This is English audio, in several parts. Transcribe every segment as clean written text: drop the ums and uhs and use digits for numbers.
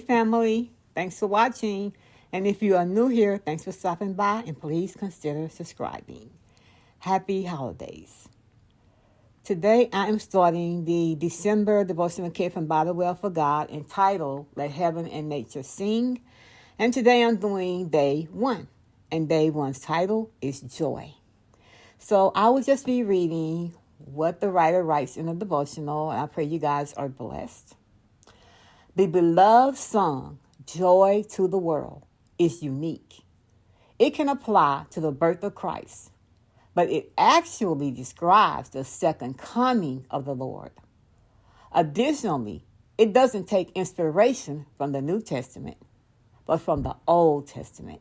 family. Thanks for watching. And if you are new here, thanks for stopping by, and please consider subscribing. Happy holidays. Today I am starting the December devotional kit from By the Well for God entitled Let Heaven and Nature Sing. And today I'm doing day 1. And day 1's title is Joy. So I will just be reading what the writer writes in the devotional, and I pray you guys are blessed. The beloved song, Joy to the World, is unique. It can apply to the birth of Christ, but it actually describes the second coming of the Lord. Additionally, it doesn't take inspiration from the New Testament, but from the Old Testament.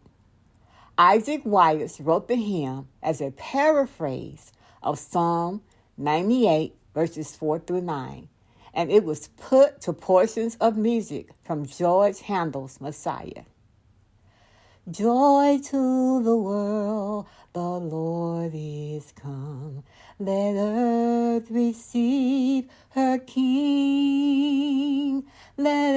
Isaac Watts wrote the hymn as a paraphrase of Psalm 98, verses 4 through 9, and it was put to portions of music from George Handel's Messiah. Joy to the world, the Lord is come. Let earth receive her King. Let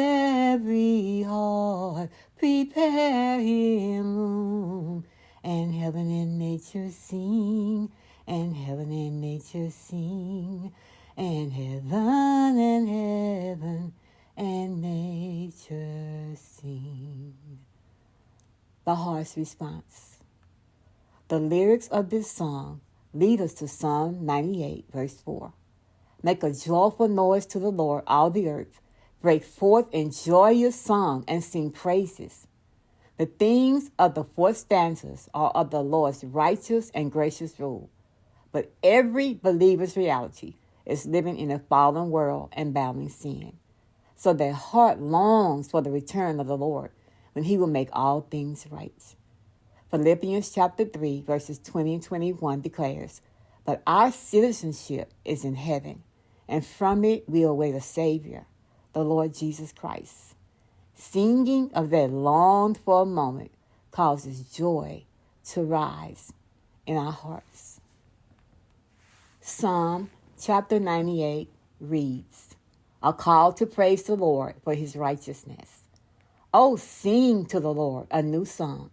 every heart prepare him room. And heaven and nature sing, and heaven and nature sing, and heaven and nature sing. The heart's response. The lyrics of this song lead us to Psalm 98, verse 4. Make a joyful noise to the Lord, all the earth. Break forth in joyous song and sing praises. The themes of the 4 stanzas are of the Lord's righteous and gracious rule. But every believer's reality is living in a fallen world and battling sin. So their heart longs for the return of the Lord, when he will make all things right. Philippians chapter 3, verses 20 and 21 declares, But our citizenship is in heaven, and from it we await a Savior, the Lord Jesus Christ. Singing of that longed for moment causes joy to rise in our hearts. Psalm chapter 98 reads, A call to praise the Lord for his righteousness. Oh, sing to the Lord a new song,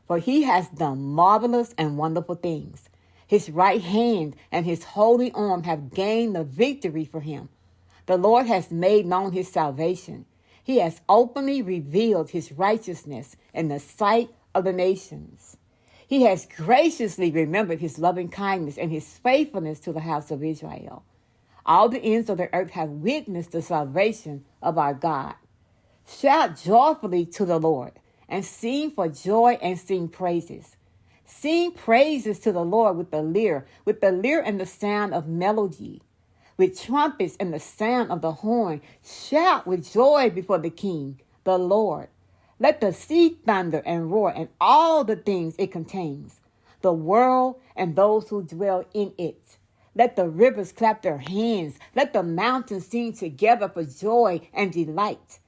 for he has done marvelous and wonderful things. His right hand and his holy arm have gained the victory for him. The Lord has made known his salvation. He has openly revealed his righteousness in the sight of the nations. He has graciously remembered his loving kindness and his faithfulness to the house of Israel. All the ends of the earth have witnessed the salvation of our God. Shout joyfully to the Lord, and sing for joy and sing praises. Sing praises to the Lord with the lyre and the sound of melody, with trumpets and the sound of the horn. Shout with joy before the King, the Lord. Let the sea thunder and roar, and all the things it contains, the world and those who dwell in it. Let the rivers clap their hands. Let the mountains sing together for joy and delight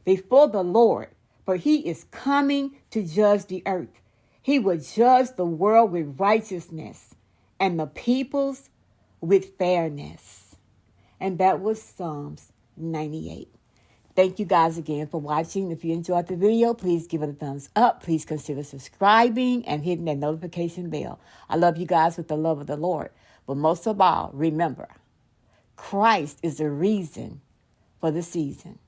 before the Lord, for he is coming to judge the earth. He will judge the world with righteousness and the peoples with fairness. And that was Psalms 98. Thank you guys again for watching. If you enjoyed the video, please give it a thumbs up. Please consider subscribing and hitting that notification bell. I love you guys with the love of the Lord. But most of all, remember, Christ is the reason for the season.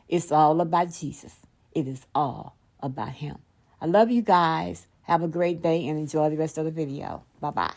It's all about Jesus. It is all about him. I love you guys. Have a great day and enjoy the rest of the video. Bye-bye.